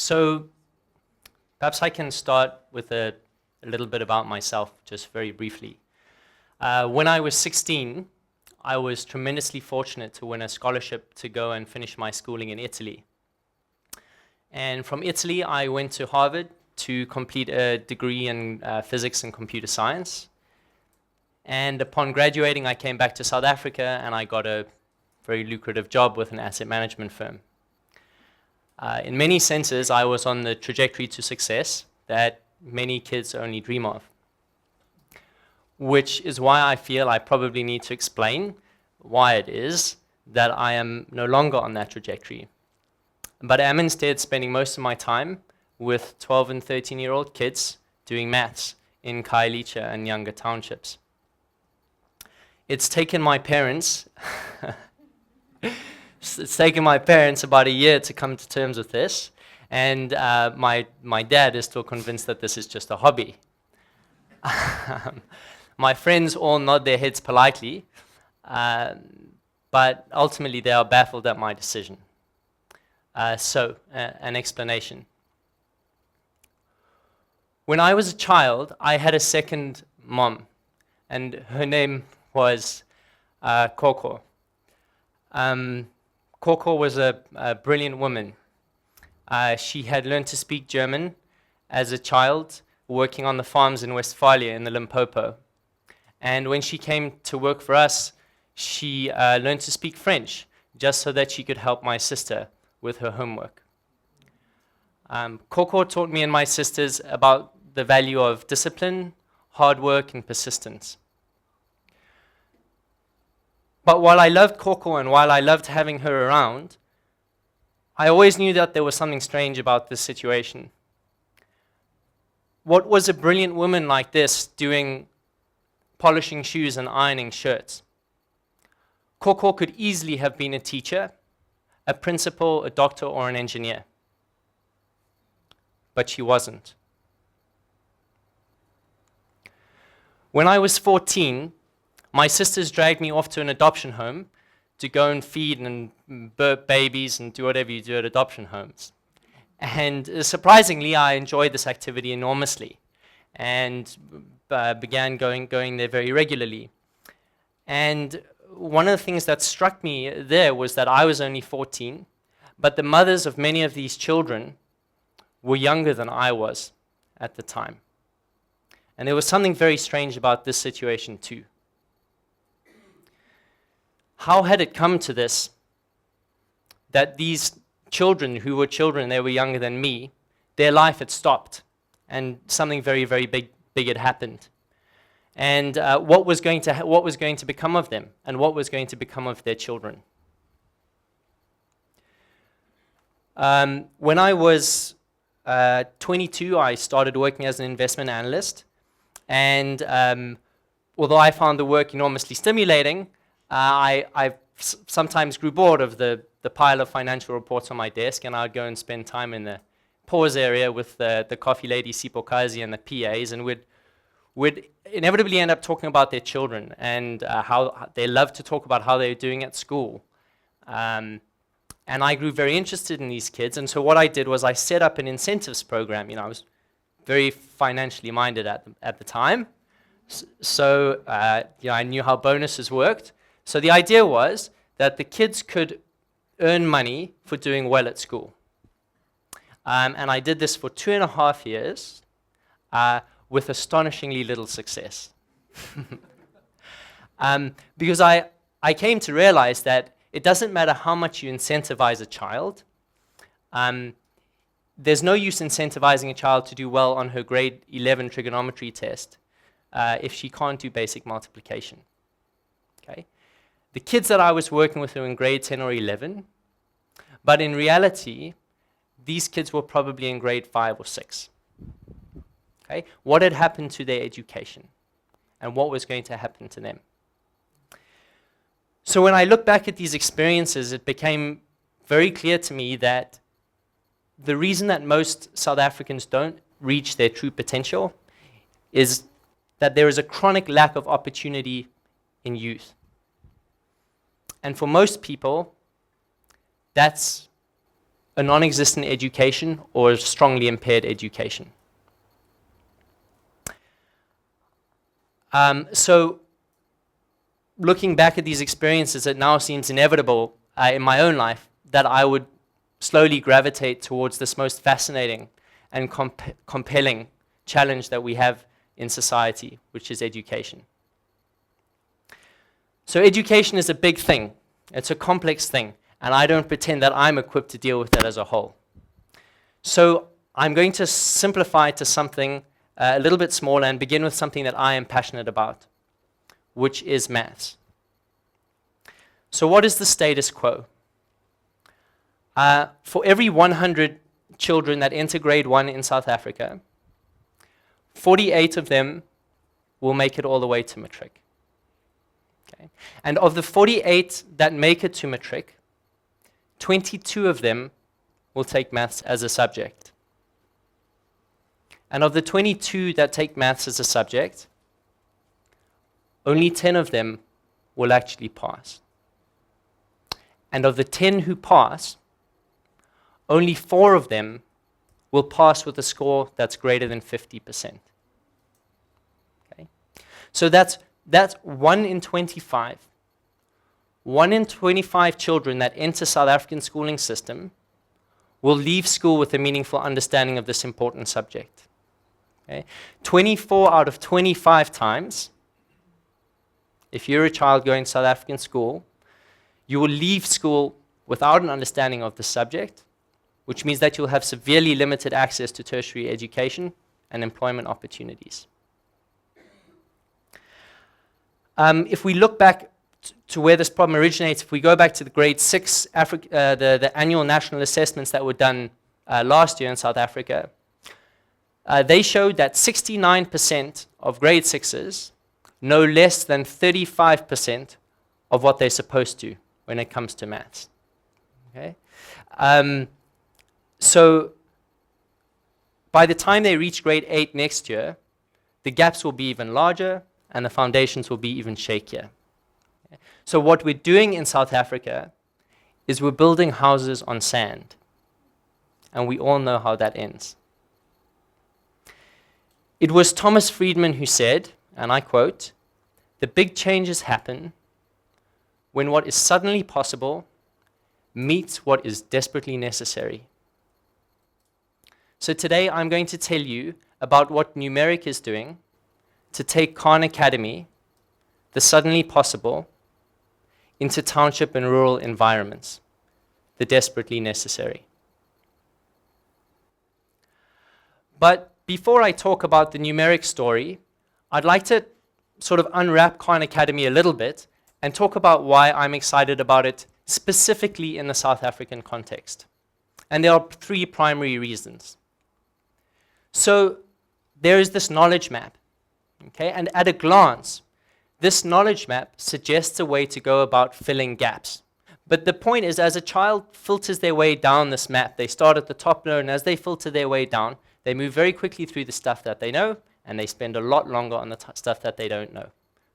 So perhaps I can start with a little bit about myself, just very briefly. When I was 16, I was tremendously fortunate to win a scholarship to go and finish my schooling in Italy. And from Italy, I went to Harvard to complete a degree in physics and computer science. And upon graduating, I came back to South Africa and I got a very lucrative job with an asset management firm. In many senses, I was on the trajectory to success that many kids only dream of, which is why I feel I probably need to explain why it is that I am no longer on that trajectory, but am instead spending most of my time with 12 and 13-year-old kids doing maths in Khayelitsha and younger townships. It's taken my parents about a year to come to terms with this, and my dad is still convinced that this is just a hobby. My friends all nod their heads politely, but ultimately they are baffled at my decision. An explanation. When I was a child, I had a second mom, and her name was Coco. Coco was a brilliant woman. She had learned to speak German as a child, working on the farms in Westphalia in the Limpopo. And when she came to work for us, she learned to speak French, just so that she could help my sister with her homework. Coco taught me and my sisters about the value of discipline, hard work, and persistence. But while I loved Coco and while I loved having her around, I always knew that there was something strange about this situation. What was a brilliant woman like this doing polishing shoes and ironing shirts? Coco could easily have been a teacher, a principal, a doctor, or an engineer. But she wasn't. When I was 14, my sisters dragged me off to an adoption home to go and feed and burp babies and do whatever you do at adoption homes. And surprisingly, I enjoyed this activity enormously and began going there very regularly. And one of the things that struck me there was that I was only 14, but the mothers of many of these children were younger than I was at the time. And there was something very strange about this situation too. How had it come to this, that these children who were children, they were younger than me, their life had stopped and something very, very big had happened? And what was going to become of them, and what was going to become of their children? When I was 22, I started working as an investment analyst, and although I found the work enormously stimulating, I sometimes grew bored of the pile of financial reports on my desk, and I'd go and spend time in the pause area with the coffee lady Sipokazi and the PAs, and would inevitably end up talking about their children and how they love to talk about how they're doing at school. And I grew very interested in these kids, and so what I did was I set up an incentives program. I was very financially minded at the time, so I knew how bonuses worked. So the idea was that the kids could earn money for doing well at school. And I did this for 2.5 years with astonishingly little success. Because I came to realize that it doesn't matter how much you incentivize a child. There's no use incentivizing a child to do well on her grade 11 trigonometry test if she can't do basic multiplication. Okay? The kids that I was working with were in grade 10 or 11, but in reality, these kids were probably in grade 5 or 6. Okay? What had happened to their education, and what was going to happen to them? So when I look back at these experiences, it became very clear to me that the reason that most South Africans don't reach their true potential is that there is a chronic lack of opportunity in youth. And for most people, that's a non-existent education or a strongly impaired education. So looking back at these experiences, it now seems inevitable in my own life that I would slowly gravitate towards this most fascinating and compelling challenge that we have in society, which is education. So education is a big thing. It's a complex thing, and I don't pretend that I'm equipped to deal with it as a whole. So I'm going to simplify it to something a little bit smaller and begin with something that I am passionate about, which is maths. So what is the status quo? For every 100 children that enter grade 1 in South Africa, 48 of them will make it all the way to matric. Okay. And of the 48 that make it to matric, 22 of them will take maths as a subject. And of the 22 that take maths as a subject, only 10 of them will actually pass. And of the 10 who pass, only 4 of them will pass with a score that's greater than 50%. Okay? So that's 1 in 25. 1 in 25 children that enter South African schooling system will leave school with a meaningful understanding of this important subject. Okay? 24 out of 25 times, if you're a child going to South African school, you will leave school without an understanding of the subject, which means that you'll have severely limited access to tertiary education and employment opportunities. If we look back to where this problem originates, if we go back to the grade 6, the annual national assessments that were done last year in South Africa, they showed that 69% of grade 6s know less than 35% of what they're supposed to when it comes to maths. Okay? So by the time they reach grade 8 next year, the gaps will be even larger and the foundations will be even shakier. Okay? So what we're doing in South Africa is we're building houses on sand. And we all know how that ends. It was Thomas Friedman who said, and I quote, "The big changes happen when what is suddenly possible meets what is desperately necessary." So today I'm going to tell you about what Numeric is doing to take Khan Academy, the suddenly possible, into township and rural environments, the desperately necessary. But before I talk about the Numeric story, I'd like to sort of unwrap Khan Academy a little bit and talk about why I'm excited about it specifically in the South African context. And there are 3 primary reasons. So there is this knowledge map, okay? And at a glance, this knowledge map suggests a way to go about filling gaps. But the point is, as a child filters their way down this map, they start at the top node, and as they filter their way down, they move very quickly through the stuff that they know, and they spend a lot longer on the stuff that they don't know.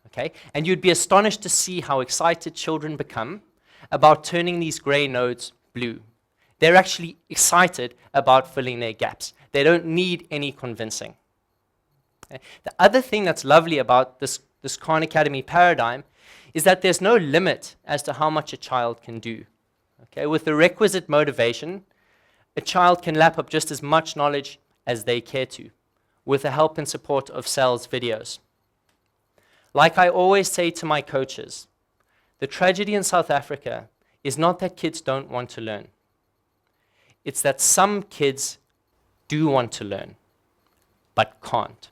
Okay? And you'd be astonished to see how excited children become about turning these gray nodes blue. They're actually excited about filling their gaps. They don't need any convincing. Okay? The other thing that's lovely about this Khan Academy paradigm is that there's no limit as to how much a child can do. Okay? With the requisite motivation, a child can lap up just as much knowledge as they care to, with the help and support of Sal's videos. Like I always say to my coaches, the tragedy in South Africa is not that kids don't want to learn. It's that some kids do want to learn, but can't.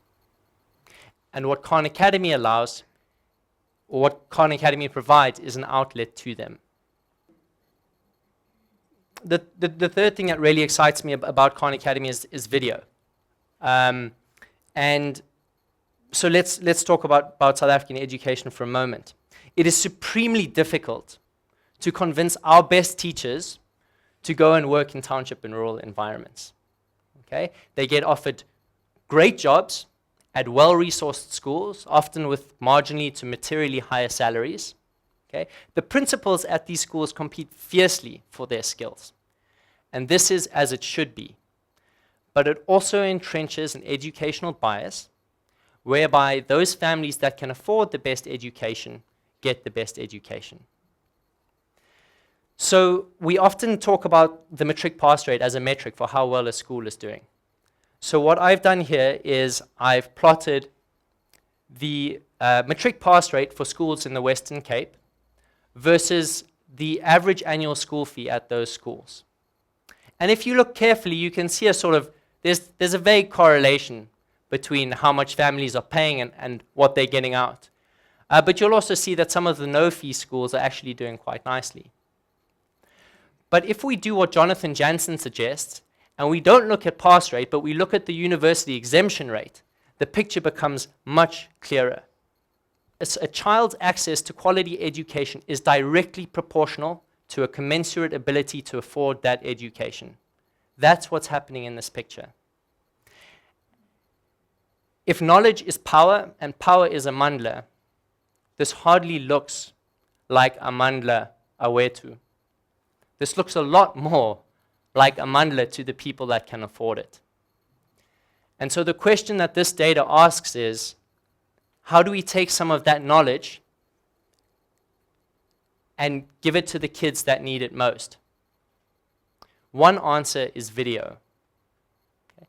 And what Khan Academy allows, or what Khan Academy provides, is an outlet to them. The third thing that really excites me about Khan Academy is video. And so let's talk about South African education for a moment. It is supremely difficult to convince our best teachers to go and work in township and rural environments. Okay? They get offered great jobs at well-resourced schools, often with marginally to materially higher salaries. Okay? The principals at these schools compete fiercely for their skills. and this is as it should be. But it also entrenches an educational bias, whereby those families that can afford the best education get the best education. So we often talk about the matric pass rate as a metric for how well a school is doing. So what I've done here is I've plotted the matric pass rate for schools in the Western Cape versus the average annual school fee at those schools. And if you look carefully, you can see a sort of, there's a vague correlation between how much families are paying and what they're getting out. But you'll also see that some of the no-fee schools are actually doing quite nicely. But if we do what Jonathan Jansen suggests, and we don't look at pass rate, but we look at the university exemption rate, the picture becomes much clearer. A child's access to quality education is directly proportional to a commensurate ability to afford that education. That's what's happening in this picture. If knowledge is power and power is amandla, this hardly looks like amandla awetu. This looks a lot more like amandla to the people that can afford it. And so the question that this data asks is, how do we take some of that knowledge and give it to the kids that need it most? One answer is video. Okay.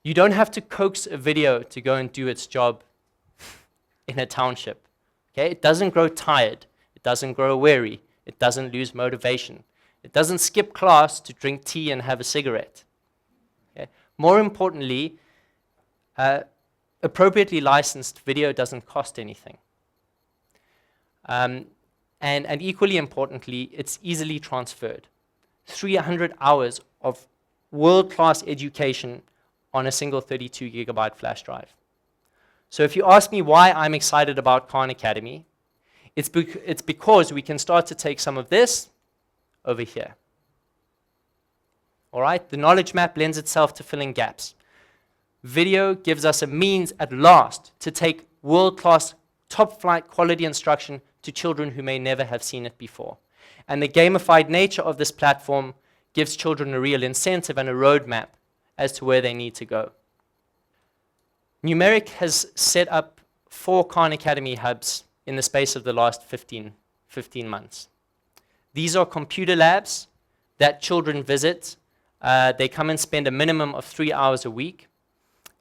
You don't have to coax a video to go and do its job in a township. Okay? It doesn't grow tired. It doesn't grow weary. It doesn't lose motivation. It doesn't skip class to drink tea and have a cigarette. Okay? More importantly, appropriately licensed video doesn't cost anything. And equally importantly, it's easily transferred. 300 hours of world-class education on a single 32 gigabyte flash drive. So if you ask me why I'm excited about Khan Academy, it's because we can start to take some of this over here. All right, the knowledge map lends itself to filling gaps. Video gives us a means at last to take world-class, top-flight quality instruction to children who may never have seen it before. And the gamified nature of this platform gives children a real incentive and a roadmap as to where they need to go. Numeric has set up 4 Khan Academy hubs in the space of the last 15 months. These are computer labs that children visit. They come and spend a minimum of 3 hours a week,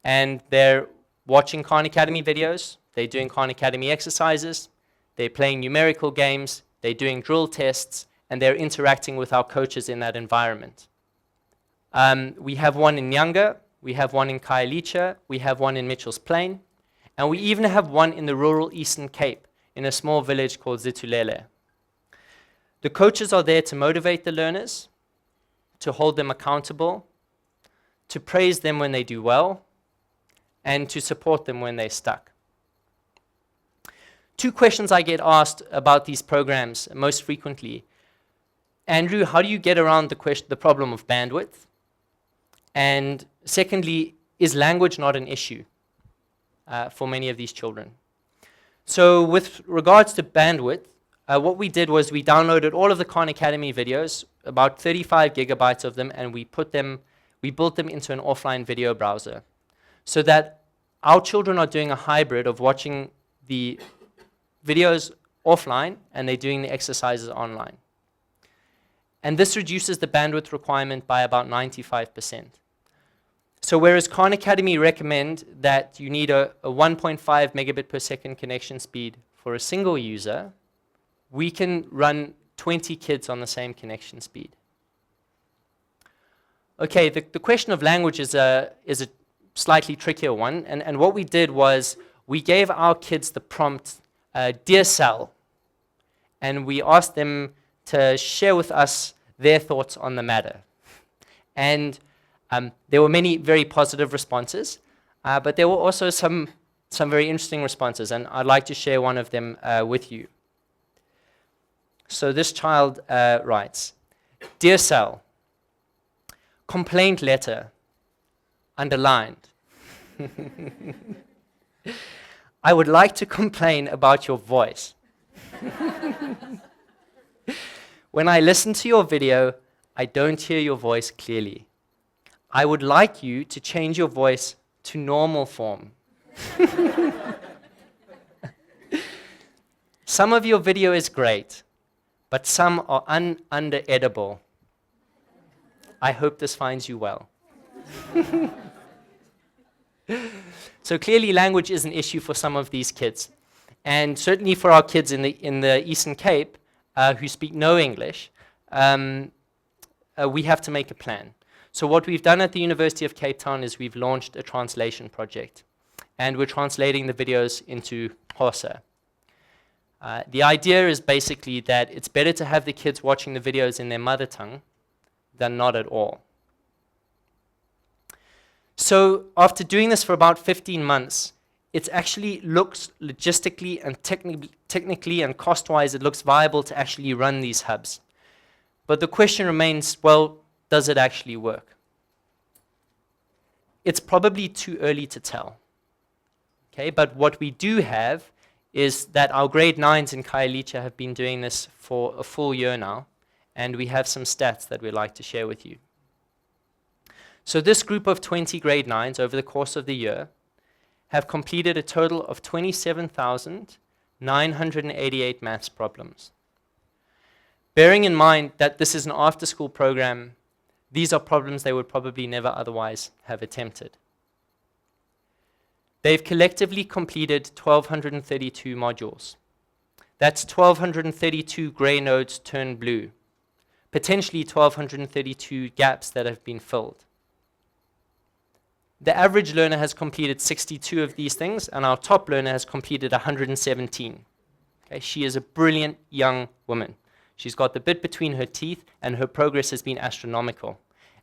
and they're watching Khan Academy videos, they're doing Khan Academy exercises, they're playing numerical games, they're doing drill tests, and they're interacting with our coaches in that environment. We have one in Nyanga, we have one in Khayelitsha, we have one in Mitchell's Plain, and we even have one in the rural Eastern Cape in a small village called Zitulele. The coaches are there to motivate the learners, to hold them accountable, to praise them when they do well, and to support them when they're stuck. 2 questions I get asked about these programs most frequently. Andrew, how do you get around the problem of bandwidth? And secondly, is language not an issue for many of these children? So with regards to bandwidth, what we did was we downloaded all of the Khan Academy videos, about 35 gigabytes of them, and we built them into an offline video browser, so that our children are doing a hybrid of watching the videos offline and they're doing the exercises online. And this reduces the bandwidth requirement by about 95%. So whereas Khan Academy recommend that you need a 1.5 megabit per second connection speed for a single user, we can run 20 kids on the same connection speed. Okay, the question of language is a slightly trickier one, and what we did was we gave our kids the prompt, Dear Sal, and we asked them to share with us their thoughts on the matter. And there were many very positive responses, but there were also some very interesting responses, and I'd like to share one of them with you. So this child writes, Dear Sal, complaint letter, underlined. I would like to complain about your voice. When I listen to your video, I don't hear your voice clearly. I would like you to change your voice to normal form. Some of your video is great, but some are under-edible. I hope this finds you well. So clearly language is an issue for some of these kids. And certainly for our kids in the Eastern Cape who speak no English, we have to make a plan. So what we've done at the University of Cape Town is we've launched a translation project. And we're translating the videos into Xhosa. The idea is basically that it's better to have the kids watching the videos in their mother tongue than not at all. So after doing this for about 15 months, it actually looks logistically and technically and cost-wise, it looks viable to actually run these hubs. But the question remains, well, does it actually work? It's probably too early to tell. Okay, but what we do have is that our grade 9s in Khayelitsha have been doing this for a full year now, and we have some stats that we'd like to share with you. So this group of 20 grade 9s over the course of the year have completed a total of 27,988 maths problems. Bearing in mind that this is an after-school program, these are problems they would probably never otherwise have attempted. They've collectively completed 1,232 modules. That's 1,232 gray nodes turned blue, potentially 1,232 gaps that have been filled. The average learner has completed 62 of these things, and our top learner has completed 117. Okay, she is a brilliant young woman. She's got the bit between her teeth, and her progress has been astronomical.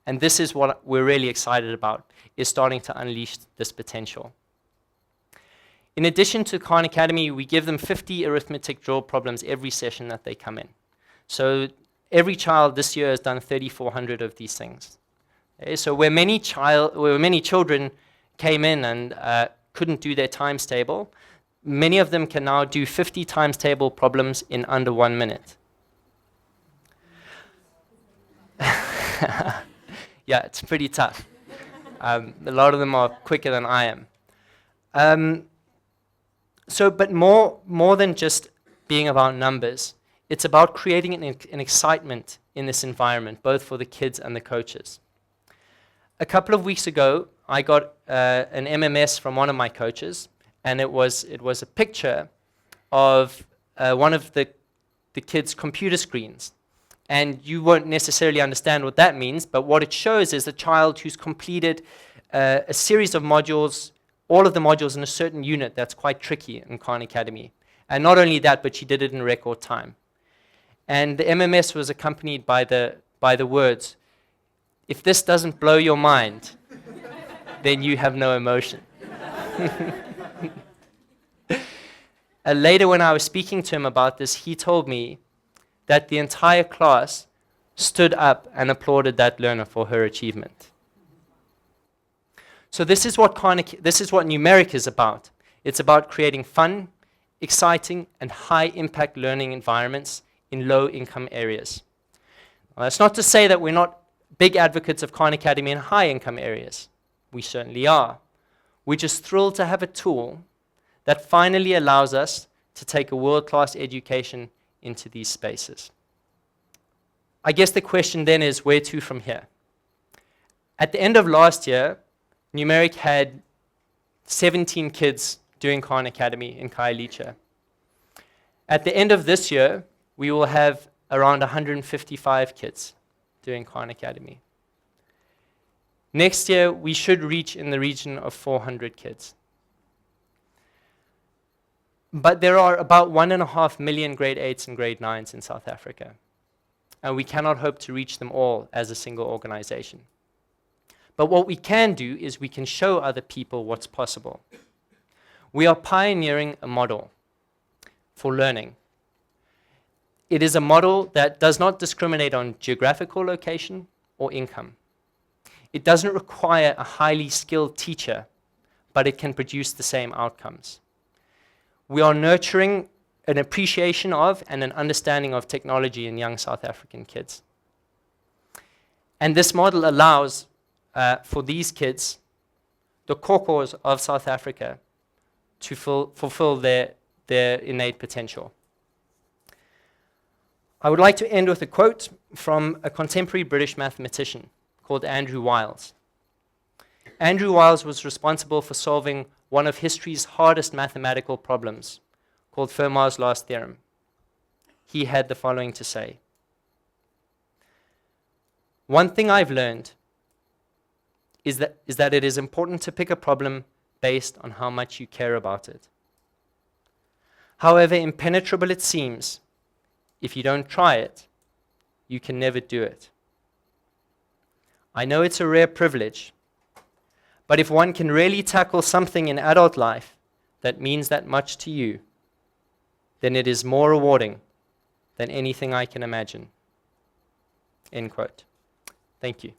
And this is what we're really excited about, is starting to unleash this potential. In addition to Khan Academy, we give them 50 arithmetic drill problems every session that they come in. So every child this year has done 3,400 of these things. Okay, so where many children came in and couldn't do their times table, many of them can now do 50 times table problems in under 1 minute. Yeah, it's pretty tough. A lot of them are quicker than I am. But more than just being about numbers, it's about creating an excitement in this environment, both for the kids and the coaches. A couple of weeks ago, I got an MMS from one of my coaches, and it was a picture of one of the kids' computer screens. And you won't necessarily understand what that means, but what it shows is a child who's completed a series of modules, all of the modules in a certain unit that's quite tricky in Khan Academy. And not only that, but she did it in record time. And the MMS was accompanied by the words, "If this doesn't blow your mind, then you have no emotion." Later when I was speaking to him about this, he told me that the entire class stood up and applauded that learner for her achievement. So this is what Numeric is about. It's about creating fun, exciting, and high-impact learning environments in low-income areas. Now, that's not to say that we're not big advocates of Khan Academy in high-income areas. We certainly are. We're just thrilled to have a tool that finally allows us to take a world-class education into these spaces. I guess the question then is, where to from here? At the end of last year, Numeric had 17 kids doing Khan Academy in Khayelitsha. At the end of this year, we will have around 155 kids doing Khan Academy. Next year, we should reach in the region of 400 kids. But there are about 1.5 million grade 8s and grade 9s in South Africa. And we cannot hope to reach them all as a single organization. But what we can do is we can show other people what's possible. We are pioneering a model for learning. It is a model that does not discriminate on geographical location or income. It doesn't require a highly skilled teacher, but it can produce the same outcomes. We are nurturing an appreciation of and an understanding of technology in young South African kids. And this model allows for these kids, the kokos of South Africa, to fulfill their innate potential. I would like to end with a quote from a contemporary British mathematician called Andrew Wiles. Andrew Wiles was responsible for solving one of history's hardest mathematical problems, called Fermat's last theorem. He had the following to say: "One thing I've learned is that it is important to pick a problem based on how much you care about it. However impenetrable it seems, if you don't try it, you can never do it. I know it's a rare privilege, but if one can really tackle something in adult life that means that much to you, then it is more rewarding than anything I can imagine." End quote. Thank you.